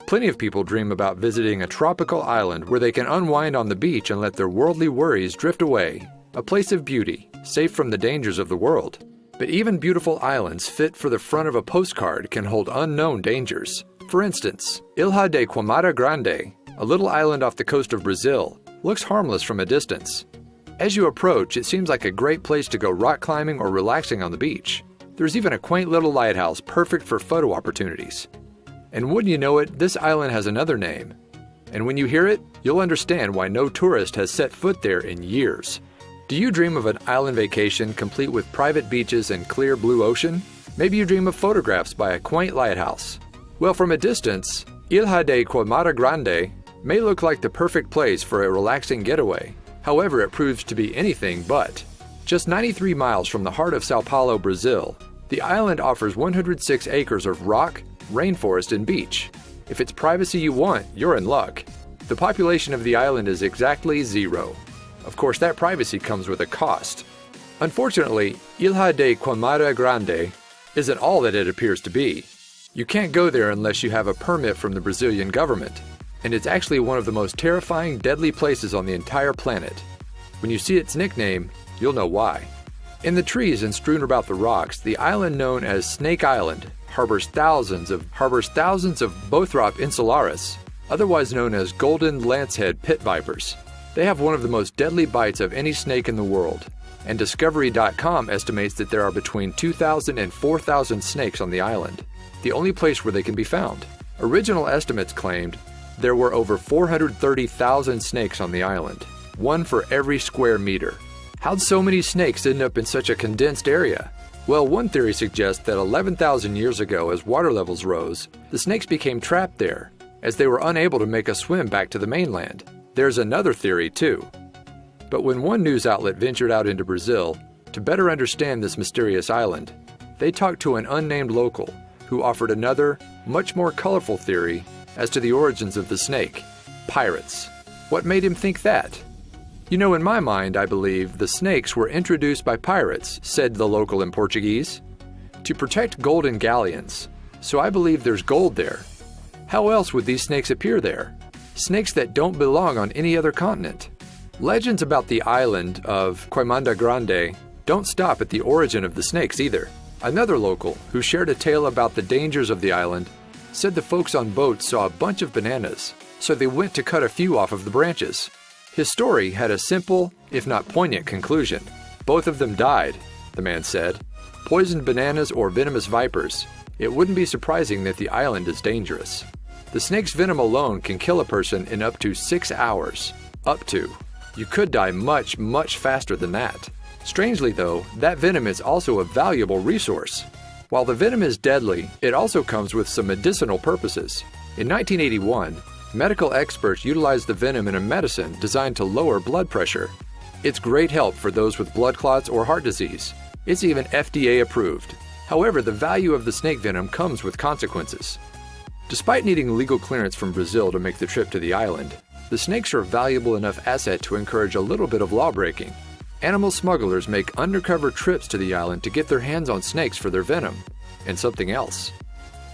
Plenty of people dream about visiting a tropical island where they can unwind on the beach and let their worldly worries drift away. A place of beauty, safe from the dangers of the world. But even beautiful islands fit for the front of a postcard can hold unknown dangers. For instance, Ilha de Queimada Grande, a little island off the coast of Brazil, looks harmless from a distance. As you approach, it seems like a great place to go rock climbing or relaxing on the beach. There's even a quaint little lighthouse perfect for photo opportunities. And wouldn't you know it, this island has another name. And when you hear it, you'll understand why no tourist has set foot there in years. Do you dream of an island vacation complete with private beaches and clear blue ocean? Maybe you dream of photographs by a quaint lighthouse. Well, from a distance, Ilha de Queimada Grande may look like the perfect place for a relaxing getaway. However, it proves to be anything but. Just 93 miles from the heart of Sao Paulo, Brazil, the island offers 106 acres of rock, rainforest, and beach. If it's privacy you want, you're in luck. The population of the island is exactly 0. Of course, that privacy comes with a cost. Unfortunately, Ilha de Queimada Grande isn't all that it appears to be. You can't go there unless you have a permit from the Brazilian government, and it's actually one of the most terrifying, deadly places on the entire planet. When you see its nickname, you'll know why. In the trees and strewn about the rocks, the island known as Snake Island harbors thousands of Bothrop insularis, otherwise known as golden lancehead pit vipers. They have one of the most deadly bites of any snake in the world, and Discovery.com estimates that there are between 2,000 and 4,000 snakes on the island, the only place where they can be found. Original estimates claimed there were over 430,000 snakes on the island, one for every square meter. How'd so many snakes end up in such a condensed area? Well, one theory suggests that 11,000 years ago, as water levels rose, the snakes became trapped there, as they were unable to make a swim back to the mainland. There's another theory, too. But when one news outlet ventured out into Brazil to better understand this mysterious island, they talked to an unnamed local who offered another, much more colorful theory as to the origins of the snake: pirates. What made him think that? You know, in my mind, I believe the snakes were introduced by pirates, said the local in Portuguese, to protect golden galleons. So I believe there's gold there. How else would these snakes appear there? Snakes that don't belong on any other continent. Legends about the island of Queimada Grande don't stop at the origin of the snakes either. Another local, who shared a tale about the dangers of the island, said the folks on boats saw a bunch of bananas, so they went to cut a few off of the branches. His story had a simple, if not poignant, conclusion. Both of them died, the man said. Poisoned bananas or venomous vipers, it wouldn't be surprising that the island is dangerous. The snake's venom alone can kill a person in up to 6 hours. Up to. You could die much, much faster than that. Strangely though, that venom is also a valuable resource. While the venom is deadly, it also comes with some medicinal purposes. In 1981, medical experts utilized the venom in a medicine designed to lower blood pressure. It's great help for those with blood clots or heart disease. It's even FDA approved. However, the value of the snake venom comes with consequences. Despite needing legal clearance from Brazil to make the trip to the island, the snakes are a valuable enough asset to encourage a little bit of lawbreaking. Animal smugglers make undercover trips to the island to get their hands on snakes for their venom, and something else.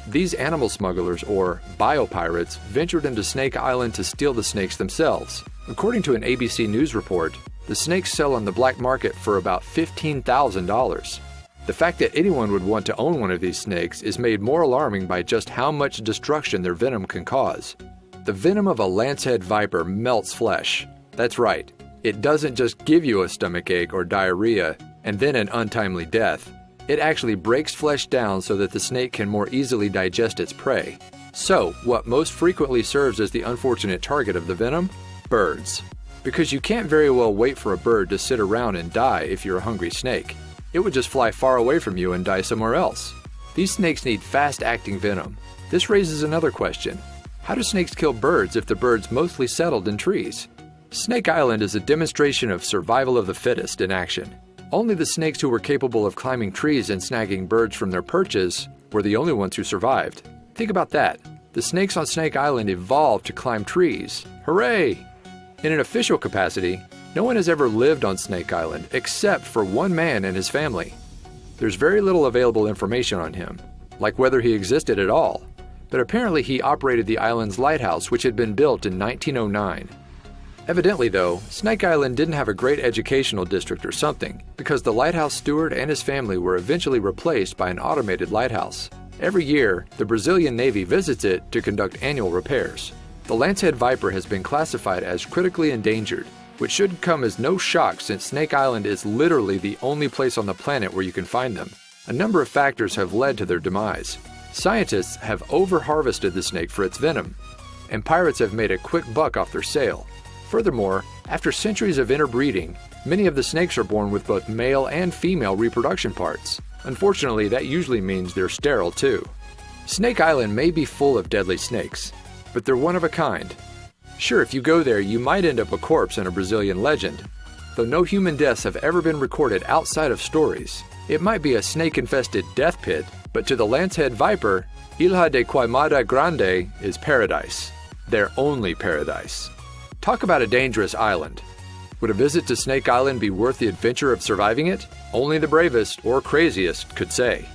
These animal smugglers, or biopirates, ventured into Snake Island to steal the snakes themselves. According to an ABC News report, the snakes sell on the black market for about $15,000. The fact that anyone would want to own one of these snakes is made more alarming by just how much destruction their venom can cause. The venom of a lancehead viper melts flesh. That's right, it doesn't just give you a stomachache or diarrhea and then an untimely death. It actually breaks flesh down so that the snake can more easily digest its prey. So, what most frequently serves as the unfortunate target of the venom? Birds. Because you can't very well wait for a bird to sit around and die if you're a hungry snake. It would just fly far away from you and die somewhere else. These snakes need fast-acting venom. This raises another question. How do snakes kill birds if the birds mostly settled in trees? Snake Island is a demonstration of survival of the fittest in action. Only the snakes who were capable of climbing trees and snagging birds from their perches were the only ones who survived. Think about that. The snakes on Snake Island evolved to climb trees. Hooray! In an official capacity, no one has ever lived on Snake Island except for one man and his family. There's very little available information on him, like whether he existed at all. but apparently he operated the island's lighthouse, which had been built in 1909. Evidently, though, Snake Island didn't have a great educational district or something, because the lighthouse steward and his family were eventually replaced by an automated lighthouse. Every year, the Brazilian Navy visits it to conduct annual repairs. The Lancehead Viper has been classified as critically endangered, which should come as no shock since Snake Island is literally the only place on the planet where you can find them. A number of factors have led to their demise. Scientists have over-harvested the snake for its venom, and pirates have made a quick buck off their sale. Furthermore, after centuries of interbreeding, many of the snakes are born with both male and female reproduction parts. Unfortunately, that usually means they're sterile too. Snake Island may be full of deadly snakes, but they're one of a kind. Sure, if you go there, you might end up a corpse in a Brazilian legend. Though no human deaths have ever been recorded outside of stories, it might be a snake-infested death pit, but to the Lancehead Viper, Ilha de Queimada Grande is paradise. Their only paradise. Talk about a dangerous island. Would a visit to Snake Island be worth the adventure of surviving it? Only the bravest or craziest could say.